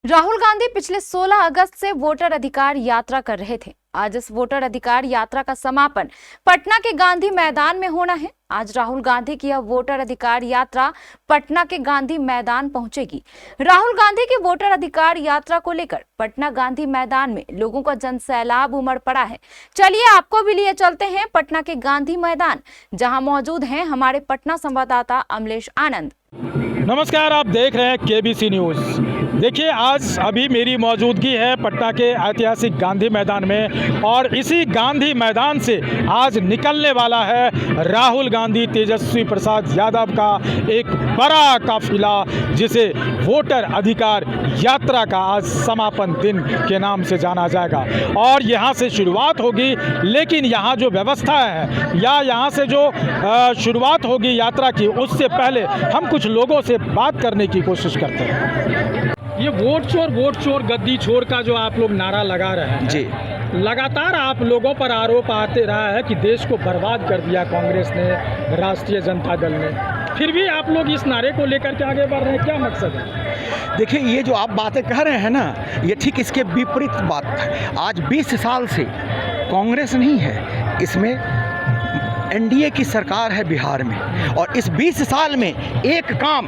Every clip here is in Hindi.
राहुल गांधी पिछले 16 अगस्त से वोटर अधिकार यात्रा कर रहे थे। आज इस वोटर अधिकार यात्रा का समापन पटना के गांधी मैदान में होना है। आज राहुल गांधी की यह वोटर अधिकार यात्रा पटना के गांधी मैदान पहुंचेगी। राहुल गांधी की वोटर अधिकार यात्रा को लेकर पटना गांधी मैदान में लोगों का जनसैलाब उमड़ पड़ा है। चलिए आपको भी लिए चलते हैं पटना के गांधी मैदान, जहां मौजूद हैं हमारे पटना संवाददाता अमलेश आनंद। नमस्कार, आप देख रहे हैं केबीसी न्यूज़। देखिए, आज अभी मेरी मौजूदगी है पटना के ऐतिहासिक गांधी मैदान में और इसी गांधी मैदान से आज निकलने वाला है राहुल गांधी तेजस्वी प्रसाद यादव का एक बड़ा काफिला, जिसे वोटर अधिकार यात्रा का आज समापन दिन के नाम से जाना जाएगा। और यहाँ से शुरुआत होगी, लेकिन यहाँ जो व्यवस्था है या यहाँ से जो शुरुआत होगी यात्रा की, उससे पहले हम कुछ लोगों से बात करने की कोशिश करते हैं। ये वोट चोर गद्दी छोर का जो आप लोग नारा लगा रहे हैं जी, लगातार आप लोगों पर आरोप आते रहा है कि देश को बर्बाद कर दिया कांग्रेस ने, राष्ट्रीय जनता दल ने, फिर भी आप लोग इस नारे को लेकर के आगे बढ़ रहे हैं, क्या मकसद है? देखिए, ये जो आप बातें कह रहे हैं ना, ये ठीक इसके विपरीत बात है। आज 20 साल से कांग्रेस नहीं है, इसमें एनडीए की सरकार है बिहार में, और इस 20 साल में एक काम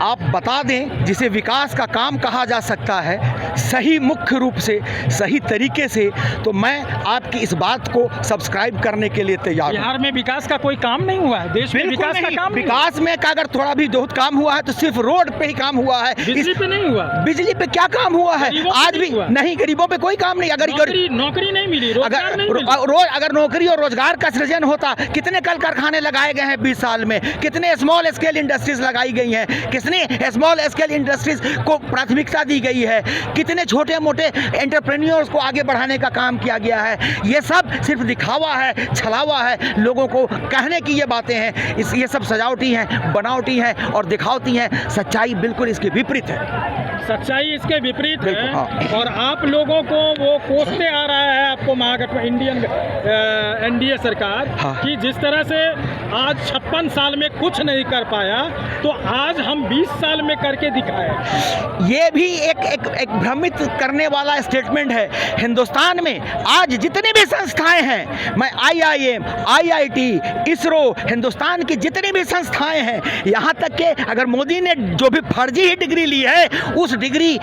आप बता दें जिसे विकास का काम कहा जा सकता है, सही मुख्य रूप से सही तरीके से, तो मैं आपकी इस बात को सब्सक्राइब करने के लिए तैयार हूं। बिहार में विकास का कोई काम नहीं हुआ है? देश में विकास का काम, विकास में का अगर थोड़ा भी बहुत काम हुआ है तो सिर्फ रोड पे ही काम हुआ है, बिजली पे नहीं हुआ। बिजली पे क्या काम हुआ है? आज भी नहीं, गरीबों पे कोई काम नहीं। अगर नौकरी नहीं मिली, अगर नौकरी और रोजगार का सृजन होता, कितने कल कारखाने लगाए गए हैं 20 साल में, कितने स्मॉल स्केल इंडस्ट्रीज लगाई गई हैं, कितने स्मॉल स्केल इंडस्ट्रीज को प्राथमिकता दी गई है, कितने छोटे मोटे एंटरप्रेन्योर्स को आगे बढ़ाने का काम किया गया है। ये सब सिर्फ दिखावा है, छलावा है, लोगों को कहने की ये बातें हैं, ये सब सजावटी हैं, बनावटी हैं और दिखावटी हैं। सच्चाई बिल्कुल इसके विपरीत है। सच्चाई इसके विपरीत है। हाँ। और आप लोगों को वो कोसते आ रहा है, आपको महागठबंधन एनडीए सरकार, हाँ, कि जिस तरह से आज 56 साल में कुछ नहीं कर पाया, तो आज हम 20 साल में करके दिखाए। ये भी एक भ्रमित करने वाला स्टेटमेंट है। हिंदुस्तान में आज जितने भी संस्थाएं हैं, मैं IIM, IIT, इसरो, हिंदुस्तान की जितनी भी संस्थाएं हैं, यहाँ तक कि अगर मोदी ने जो भी फर्जी ही डिग्री ली है, उस डिग्री,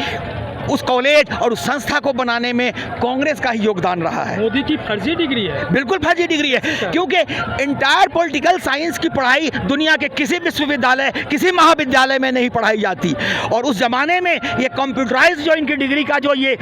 उस कॉलेज और उस संस्था को बनाने में कांग्रेस का ही योगदान रहा है। मोदी की फर्जी डिग्री है? बिल्कुल फर्जी डिग्री है, क्योंकि इंटायर पॉलिटिकल साइंस की पढ़ाई दुनिया के किसी विश्वविद्यालय, किसी महाविद्यालय में नहीं पढ़ाई जाती। और उस जमाने में ये कंप्यूटराइज जो इनकी डिग्री का जो ये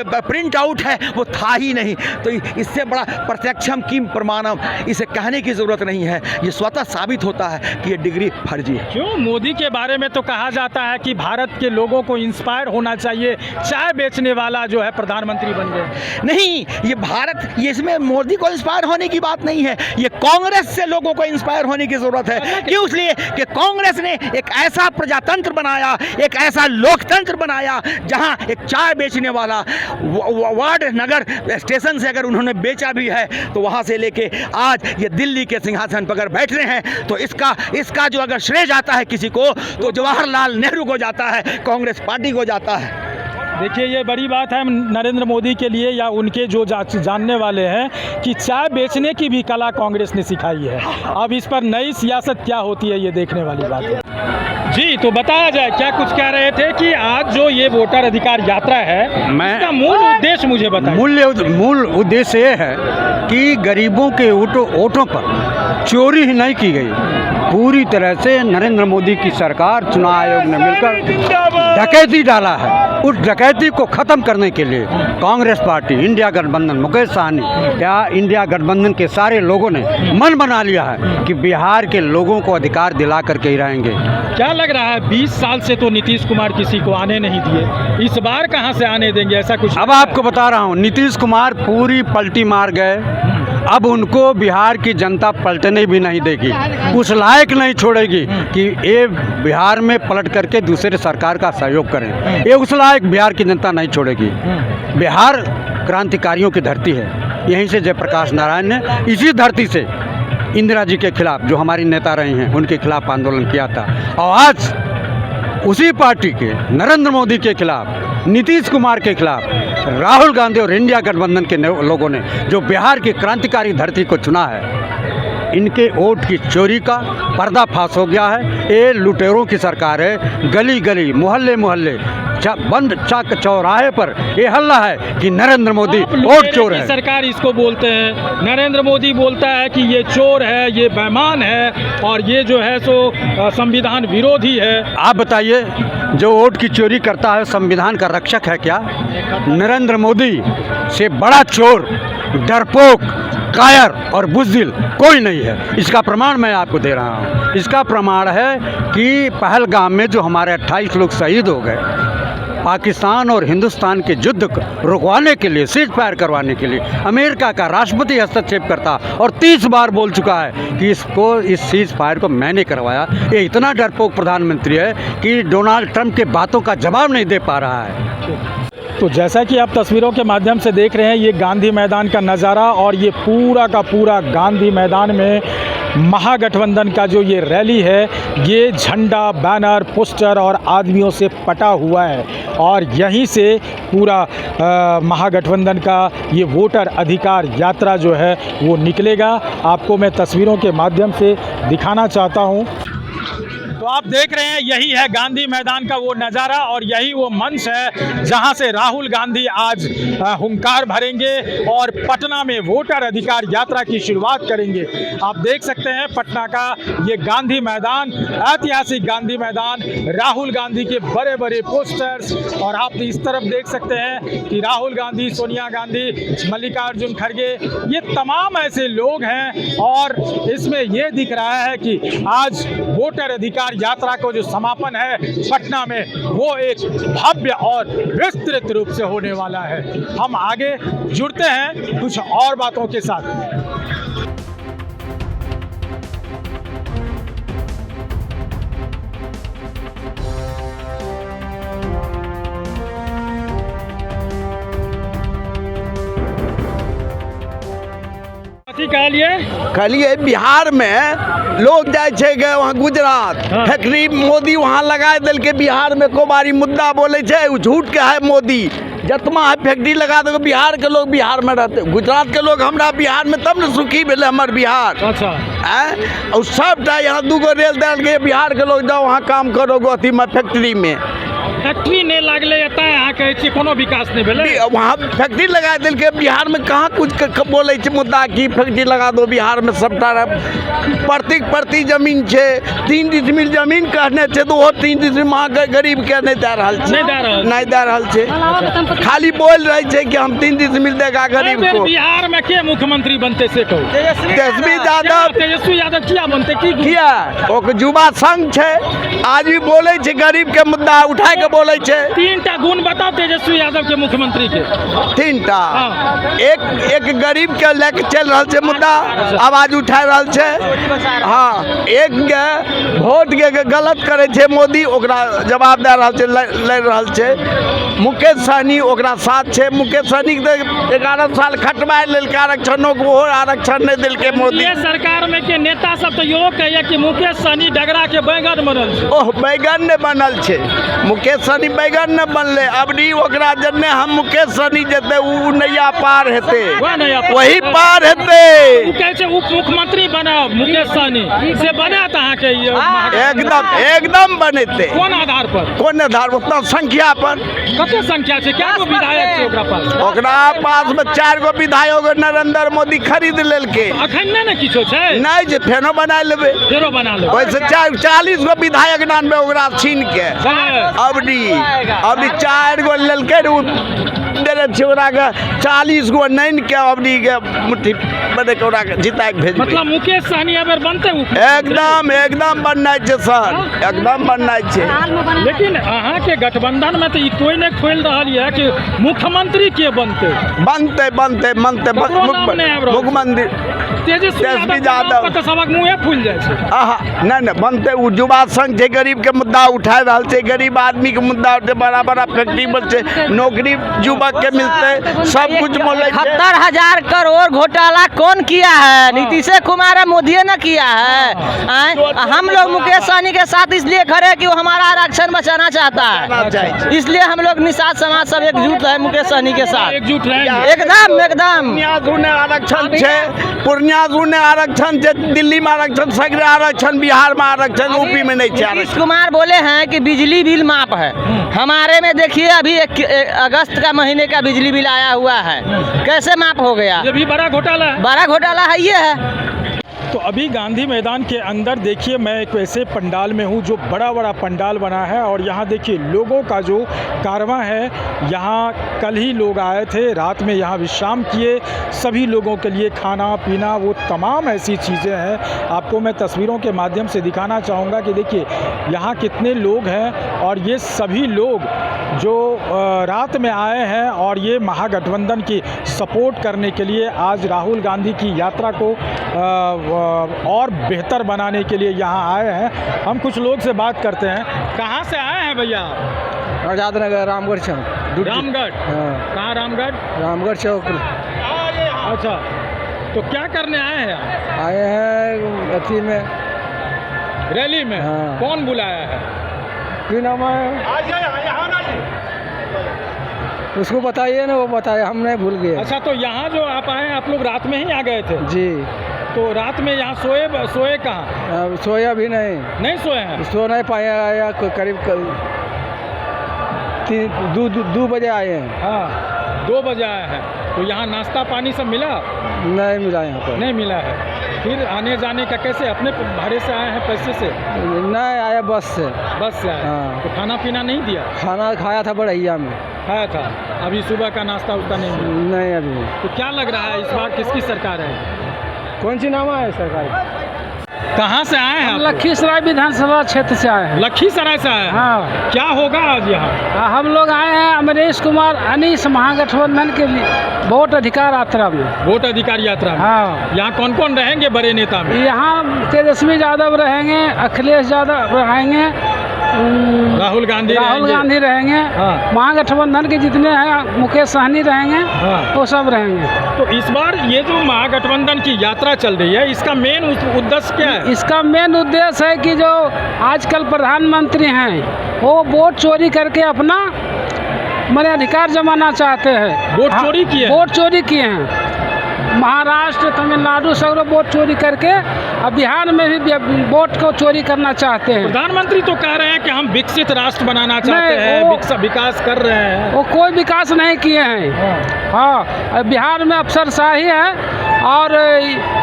प्रिंट आउट है, वो था ही नहीं। तो इससे बड़ा प्रत्यक्षम किम प्रमाणम, इसे कहने की जरूरत नहीं है। ये स्वतः साबित होता है कि ये डिग्री फर्जी है। क्यों? मोदी के बारे में तो कहा जाता है कि भारत के लोगों को इंस्पायर होना चाहिए, चाय बेचने वाला जो है प्रधानमंत्री बन गए। नहीं, ये भारत, ये इसमें मोदी को इंस्पायर होने की बात नहीं है, ये कांग्रेस से लोगों को इंस्पायर होने की जरूरत है। क्यों? इसलिए कि कांग्रेस ने एक ऐसा प्रजातंत्र बनाया, एक ऐसा लोकतंत्र बनाया, जहां एक चाय बेचने वाला वार्ड, नगर, स्टेशन से अगर उन्होंने बेचा भी है, तो वहां से लेके आज ये दिल्ली के सिंहासन पर अगर बैठ रहे हैं, तो इसका जो अगर श्रेय जाता है किसी को, तो जवाहरलाल नेहरू को जाता है, कांग्रेस पार्टी को जाता है। देखिए, ये बड़ी बात है नरेंद्र मोदी के लिए या उनके जो जानने वाले हैं कि चाय बेचने की भी कला कांग्रेस ने सिखाई है। अब इस पर नई सियासत क्या होती है, ये देखने वाली बात है। जी, तो बताया जाए, क्या कुछ कह रहे थे कि आज जो ये वोटर अधिकार यात्रा है, इसका मूल उद्देश्य मुझे बताइए। मूल उद्देश्य ये है कि गरीबों के वोटों पर चोरी ही नहीं की गई। पूरी तरह से नरेंद्र मोदी की सरकार, चुनाव आयोग ने मिलकर डकैती डाला है। उस डकैती को ख़त्म करने के लिए कांग्रेस पार्टी, इंडिया गठबंधन, मुकेश सहनी या इंडिया गठबंधन के सारे लोगों ने मन बना लिया है कि बिहार के लोगों को अधिकार दिला करके ही रहेंगे। क्या लग रहा है, 20 साल से तो नीतीश कुमार किसी को आने नहीं दिए, इस बार कहां से आने देंगे? ऐसा कुछ अब आपको बता रहा हूं, नीतीश कुमार पूरी पलटी मार गए। अब उनको बिहार की जनता पलटने भी नहीं देगी, उस लायक नहीं छोड़ेगी कि ये बिहार में पलट करके दूसरे सरकार का सहयोग करें। ये उस लायक बिहार की जनता नहीं छोड़ेगी। बिहार क्रांतिकारियों की धरती है। यहीं से जयप्रकाश नारायण ने इसी धरती से इंदिरा जी के खिलाफ, जो हमारी नेता रही हैं, उनके खिलाफ आंदोलन किया था। और आज उसी पार्टी के नरेंद्र मोदी के खिलाफ, नीतीश कुमार के खिलाफ, राहुल गांधी और इंडिया गठबंधन के लोगों ने जो बिहार की क्रांतिकारी धरती को चुना है, इनके वोट की चोरी का पर्दाफाश हो गया है। ये लुटेरों की सरकार है। गली गली, मोहल्ले मोहल्ले, बंद चाक चौराहे पर ये हल्ला है कि नरेंद्र मोदी वोट चोर है। सरकार इसको बोलते हैं, नरेंद्र मोदी बोलता है कि ये चोर है, ये बेईमान है और ये जो है सो संविधान विरोधी है। आप बताइए, जो वोट की चोरी करता है संविधान का रक्षक है क्या? नरेंद्र मोदी से बड़ा चोर, डरपोक, कायर और बुज़दिल कोई नहीं है। इसका प्रमाण मैं आपको दे रहा हूँ। इसका प्रमाण है कि पहलगाम में जो हमारे 28 लोग शहीद हो गए, पाकिस्तान और हिंदुस्तान के युद्ध को रुकवाने के लिए, सीज फायर करवाने के लिए अमेरिका का राष्ट्रपति हस्तक्षेप करता और 30 बार बोल चुका है कि इस सीज फायर को मैंने करवाया। ये इतना डरपोक प्रधानमंत्री है कि डोनाल्ड ट्रंप के बातों का जवाब नहीं दे पा रहा है। तो जैसा कि आप तस्वीरों के माध्यम से देख रहे हैं, ये गांधी मैदान का नज़ारा और ये पूरा का पूरा गांधी मैदान में महागठबंधन का जो ये रैली है, ये झंडा, बैनर, पोस्टर और आदमियों से पटा हुआ है और यहीं से पूरा महागठबंधन का ये वोटर अधिकार यात्रा जो है वो निकलेगा। आपको मैं तस्वीरों के माध्यम से दिखाना चाहता हूँ। तो आप देख रहे हैं, यही है गांधी मैदान का वो नज़ारा और यही वो मंच है जहां से राहुल गांधी आज हुंकार भरेंगे और पटना में वोटर अधिकार यात्रा की शुरुआत करेंगे। आप देख सकते हैं पटना का ये गांधी मैदान, ऐतिहासिक गांधी मैदान, राहुल गांधी के बड़े बड़े पोस्टर्स और आप इस तरफ देख सकते हैं कि राहुल गांधी, सोनिया गांधी, मल्लिकार्जुन खड़गे, ये तमाम ऐसे लोग हैं और इसमें ये दिख रहा है कि आज वोटर अधिकार यात्रा को जो समापन है पटना में, वो एक भव्य और विस्तृत रूप से होने वाला है। हम आगे जुड़ते हैं कुछ और बातों के साथ। कहलिए बिहार में लोग जाए छे गए वहाँ गुजरात, फैक्ट्री मोदी वहाँ लगा दिल के बिहार में को बारी मुद्दा बोले छे, झूठ के है मोदी। जतमा है फैक्ट्री लगा दो बिहार के लोग बिहार में रहते, गुजरात के लोग हमरा बिहार में तब न सुखी भेले हमार बिहार। अच्छा और सबटा यहाँ 2 गो रेल दल के बिहार के लोग जाओ वहाँ काम करो अथी में फैक्ट्री में। फैक्ट्री नहीं लागले एता यहाँ कहे छी कोनो विकास नहीं भेले, वहाँ फैक्ट्री लगा दिल के बिहार में कहाँ कुछ बोले छे मुद्दा की फैक्ट्री लगा दो बिहार में। सबटा प्रति जमीन छे, 3 डिसमिल जमीन कहने छे तो वो 3 डिसमिल वहाँ गरीब के नहीं दे रहा छे, नहीं दे रहा छे। खाली बोल रहे छे कि हम 3 डिसमिल देगा गरीब को। बिहार में के मुख्यमंत्री बनते से कहो? तेजस्वी यादव क्या बनते की किया? ओक युवा संघ छे, आज भी बोले छे गरीब के मुद्दा उठाए के बोले छे। 3टा गुण बताओ तेजस्वी यादव के मुख्यमंत्री के। 3टा। एक गरीब के लेके चल रहा छे मुद्दा, आवाज उठा रहा छे। हाँ, एक वोट के गलत करे छे मोदी, ओकरा जवाब दे रहा छे, ले रहा छे। मुकेश सहनी ओकरा साथ छे। मुकेश सहनी के 11 साल खटवाए लेल आरक्षणों को आरक्षण नहीं दिल के मोदी। ये सरकार में के नेता सब तो यो कहे कि मुकेश सहनी डगरा के बैगन बनल छे। ओह, बैगन ने बनल छे, मुकेश सहनी बैगन न बनले। अबरी ओकरा जन्ने हम मुकेश सहनी जते उ नैया पार हेते, वही पार हेते। कहे छे उप मुख्यमंत्री बना मुकेश सहनी से बना तहां के एकदम बनेते। कोन आधार पर? कोन आधार? उतना संख्या पर। कते संख्या छे? क्या विधायक छे ओकरा पास? ओकरा पास में 4 गो विधायक नरेंद्र मोदी खरीद लेलके। अखन ने किछो छे? नहीं जे फेनो बना लेबे, फेनो बना लेबे। वैसे 40 गो विधायक नाम में ओकरा छीन के अबडी 4 गो लेलके देरे छोरा के 40 गो नैन के अबडी के मुट्ठी बने के ओकरा जिता के भेज। मतलब मुकेश सहनी अगर बनते एकदम बननाइ छै सर, एकदम बननाइ छै। लेकिन अहाँ के गठबंधन में तो कोई ने खोल रहल है कि मुख्यमंत्री के बनते मुख्यमंत्री तेजस्वी यादव का सबक मुँह फूल जाए छै। नहीं बनते युवा संघ है, गरीब के मुद्दा उठा रहा है, गरीब आदमी के मुद्दा उठे, बड़ा बड़ा फैक्ट्री बचे, नौकरी युवक के मिलते, सब कुछ बोले 70,000 करोड़ घोटाला कौन किया है? नीतीश कुमार मोदी ने किया है। हम लोग मुकेश सहनी के साथ इसलिए खड़े हैं कि वो हमारा आरक्षण बचाना चाहता है, इसलिए हम लोग निषाद समाज सब एकजुट है मुकेश सहनी के साथ, एकजुट रहेंगे एकदम एकदम। आरक्षण है, पूर्णिया ने आरक्षण है, दिल्ली में आरक्षण, सगरे आरक्षण, बिहार में आरक्षण, यूपी में नहीं है। नीतीश कुमार बोले हैं कि बिजली बिल माफ है, हमारे में देखिए अभी अगस्त का महीने का बिजली बिल आया हुआ है, कैसे माफ हो गया? ये भी बड़ा घोटाला है, बड़ा घोटाला है ये है। तो अभी गांधी मैदान के अंदर देखिए, मैं एक ऐसे पंडाल में हूँ जो बड़ा बड़ा पंडाल बना है और यहाँ देखिए लोगों का जो कारवां है, यहाँ कल ही लोग आए थे, रात में यहाँ विश्राम किए, सभी लोगों के लिए खाना पीना वो तमाम ऐसी चीज़ें हैं। आपको मैं तस्वीरों के माध्यम से दिखाना चाहूँगा कि देखिए यहाँ कितने लोग हैं और ये सभी लोग जो रात में आए हैं और ये महागठबंधन की सपोर्ट करने के लिए आज राहुल गांधी की यात्रा को और बेहतर बनाने के लिए यहाँ आए हैं। हम कुछ लोग से बात करते हैं। कहाँ से आए हैं भैया? आज़ाद नगर, रामगढ़ चौक। रामगढ़? हाँ। कहाँ रामगढ़? रामगढ़ चौक। अच्छा, तो क्या करने आए हैं? आए हैं अथी में, रैली में। हाँ। कौन बुलाया है? क्यों नाम है उसको बताइए ना, वो बताए, हम नहीं भूल गए। अच्छा, तो यहाँ जो आप आए हैं, आप लोग रात में ही आ गए थे? जी। तो रात में यहाँ सोए कहाँ? सोया भी नहीं सोए हैं? सो नहीं पाया, आया करीब 2 बजे आए हैं। हाँ, 2 बजे आए हैं। तो यहाँ नाश्ता पानी सब मिला? नहीं मिला यहाँ पर, नहीं मिला है। फिर आने जाने का कैसे? अपने भाड़े से आए हैं, पैसे से? नहीं आया, बस से। बस से आए? हाँ। तो खाना पीना नहीं दिया? खाना खाया था बड़ैया में, खाया था। अभी सुबह का नाश्ता उतना नहीं मिला? नहीं अभी। तो क्या लग रहा है इस बार किसकी सरकार है? कौन सी नामा है सरकार? कहाँ से आए हैं? लखीसराय विधानसभा क्षेत्र से आए हैं। लखीसराय से आए हैं? हाँ। क्या होगा आज यहाँ? हम लोग आए हैं अमरीश कुमार अनीस महागठबंधन के लिए वोट अधिकार यात्रा में। वोट अधिकार यात्रा में? हाँ। यहाँ कौन कौन रहेंगे बड़े नेता में? यहाँ तेजस्वी यादव रहेंगे, अखिलेश यादव रहेंगे, राहुल गांधी रहेंगे। हाँ। महागठबंधन के जितने हैं, मुकेश सहनी रहेंगे। हाँ। वो सब रहेंगे। तो इस बार ये जो महागठबंधन की यात्रा चल रही है, इसका मेन उद्देश्य क्या है? इसका मेन उद्देश्य है कि जो आजकल प्रधानमंत्री हैं वो वोट चोरी करके अपना मैंने अधिकार जमाना चाहते हैं। वोट चोरी किए हैं? वोट चोरी किए हैं। महाराष्ट्र, तमिलनाडु सब वोट चोरी करके अब बिहार में भी वोट को चोरी करना चाहते हैं। प्रधानमंत्री तो कह रहे हैं कि हम विकसित राष्ट्र बनाना चाहते हैं, विकास कर रहे हैं। वो कोई विकास नहीं किए हैं। हाँ, बिहार में अफसरशाही है और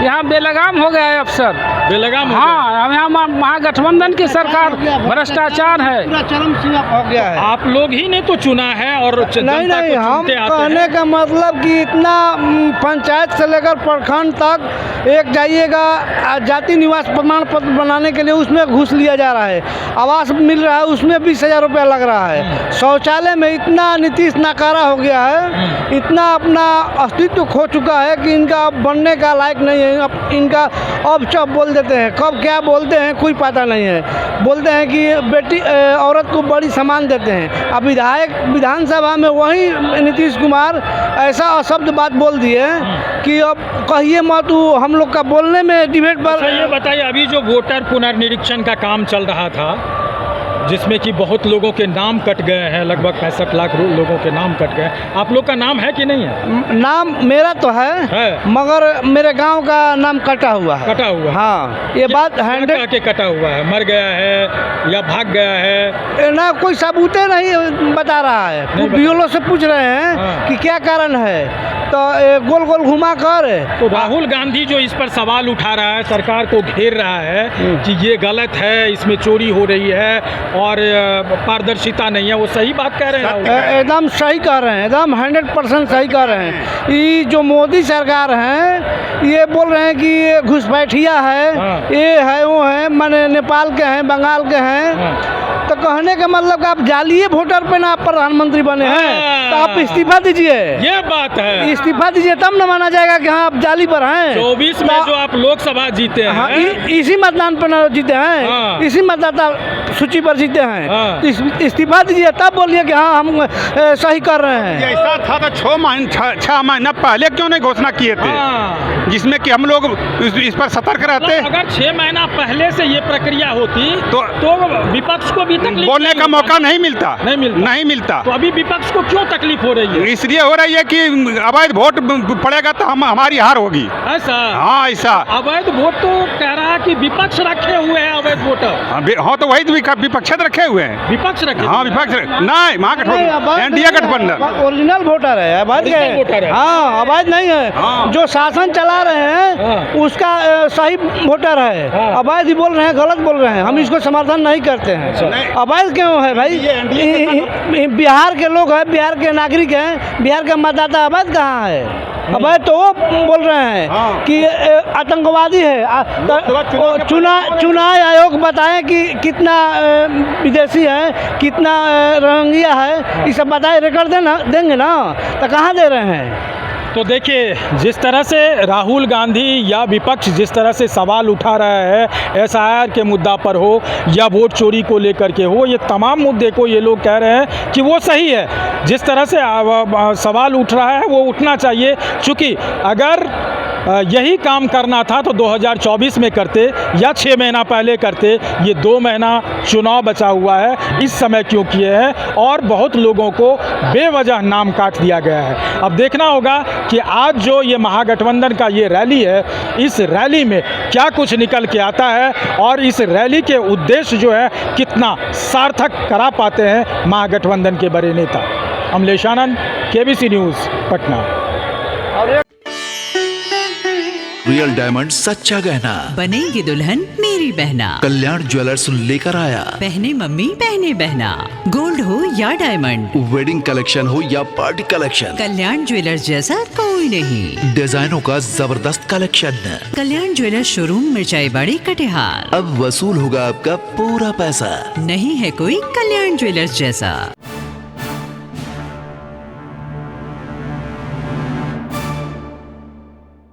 यहाँ बेलगाम हो गया है अफसर, बेलगाम। हाँ, यहाँ महागठबंधन की सरकार भ्रष्टाचार है, चरम सीमा हो गया है। आप लोग ही ने तो चुना है और नहीं, हम कहने का मतलब कि इतना पंचायत से लेकर प्रखंड तक एक जाइएगा, जाति निवास प्रमाण पत्र बनाने के लिए उसमें घूस लिया जा रहा है, आवास मिल रहा है उसमें 20,000 रुपया लग रहा है, शौचालय में इतना नीतीश नाकारा हो गया है, इतना अपना अस्तित्व खो चुका है कि इनका अब बनने का लायक नहीं है। इनका अब चप बोल देते हैं, कब क्या बोलते हैं कोई पता नहीं है। बोलते हैं कि बेटी औरत को बड़ी सम्मान देते हैं। अब विधानसभा में वही नीतीश कुमार ऐसा अशब्द बात बोल दिए कि अब कहिए मत, हम लोग का बोलने में डिबेट पर। अच्छा, ये बताइए, अभी जो वोटर पुनर्निरीक्षण का काम चल रहा था जिसमें कि बहुत लोगों के नाम कट गए हैं, लगभग 65 लाख लोगों के नाम कट गए, आप लोग का नाम है कि नहीं है? नाम मेरा तो है। मगर मेरे गांव का नाम कटा हुआ है। कटा हुआ? हाँ, ये बात 100 के कटा हुआ है। मर गया है या भाग गया है? ना कोई सबूते नहीं बता रहा है। बीएलओ से पूछ रहे हैं कि क्या कारण है, तो गोल गोल घुमा कर। तो राहुल गांधी जो इस पर सवाल उठा रहा है, सरकार को घेर रहा है कि ये गलत है, इसमें चोरी हो रही है और पारदर्शिता नहीं है, वो सही बात कह रहे हैं? एकदम सही कह रहे हैं, एकदम 100% सही कह रहे हैं। ये जो मोदी सरकार है ये बोल रहे हैं कि ये घुसपैठिया है, ये है वो है, माने नेपाल के हैं, बंगाल के हैं। तो कहने का मतलब कि आप जालिए वोटर पे ना आप प्रधानमंत्री बने हैं, तो आप इस्तीफा दीजिए। ये बात है, इस्तीफा दीजिए तब न माना जाएगा कि हाँ आप जाली पर हैं। 24 में जो आप लोकसभा जीते हैं, हाँ, इसी मतदान पर न जीते हैं, हाँ। इसी मतदाता सूची पर जीते हैं, हाँ। तो इस्तीफा दीजिए तब बोलिए कि हाँ हम सही कर रहे हैं। ऐसा था तो 6 महीना पहले क्यों नहीं घोषणा किए थे, हाँ। जिसमें कि हम लोग इस पर सतर्क रहते। तो अगर 6 महीना पहले से ये प्रक्रिया होती तो विपक्ष को भी तकलीफ बोलने का मौका नहीं मिलता, नहीं मिलता। तो अभी विपक्ष को क्यों तकलीफ हो रही है? इसलिए हो रही है कि अवैध वोट पड़ेगा तो हमारी हार होगी। ऐसा? हाँ ऐसा। अवैध वोट तो कह रहा है कि विपक्ष रखे हुए हैं अवैध वोटर। हाँ तो वही विपक्ष रखे हुए हैं। विपक्ष रखे? हाँ विपक्ष नहीं, महागठबंधन, एनडीए गठबंधन ओरिजिनल वोटर है, अवैध है। हाँ अवैध नहीं है। हाँ। जो शासन चला रहे हैं हाँ। उसका सही वोटर है। हाँ। अवैध ही बोल रहे हैं, गलत बोल रहे हैं, हम इसको समर्थन नहीं करते हैं। अवैध क्यों है भाई? बिहार के लोग हैं, बिहार के नागरिक हैं, बिहार का मतदाता अवैध कहाँ है? अवैध तो वो बोल रहे हैं कि आतंकवादी है। चुनाव आयोग बताएं कि कितना विदेशी है, कितना रोहिंग्या है, ये सब बताए, रिकॉर्ड देंगे ना, तो कहाँ दे रहे हैं? तो देखिए, जिस तरह से राहुल गांधी या विपक्ष जिस तरह से सवाल उठा रहा है एसआईआर के मुद्दा पर हो या वोट चोरी को लेकर के हो, ये तमाम मुद्दे को ये लोग कह रहे हैं कि वो सही है। जिस तरह से सवाल उठ रहा है वो उठना चाहिए, क्योंकि अगर यही काम करना था तो 2024 में करते या 6 महीना पहले करते। ये 2 महीना चुनाव बचा हुआ है, इस समय क्यों किए हैं? और बहुत लोगों को बेवजह नाम काट दिया गया है। अब देखना होगा कि आज जो ये महागठबंधन का ये रैली है, इस रैली में क्या कुछ निकल के आता है और इस रैली के उद्देश्य जो है कितना सार्थक करा पाते हैं महागठबंधन के बड़े नेता। Amlesh Anand, KBC news, Patna. Real diamond सच्चा गहना, बनेगी दुल्हन मेरी बहना। कल्याण ज्वेलर्स लेकर आया। पहने मम्मी पहने बहना, गोल्ड हो या डायमंड, वेडिंग कलेक्शन हो या पार्टी कलेक्शन, कल्याण ज्वेलर्स जैसा कोई नहीं। डिजाइनों का जबरदस्त कलेक्शन। कल्याण ज्वेलर्स शोरूम मिर्चाई बाड़ी कटिहार। अब वसूल होगा आपका पूरा पैसा। नहीं है कोई कल्याण ज्वेलर्स जैसा।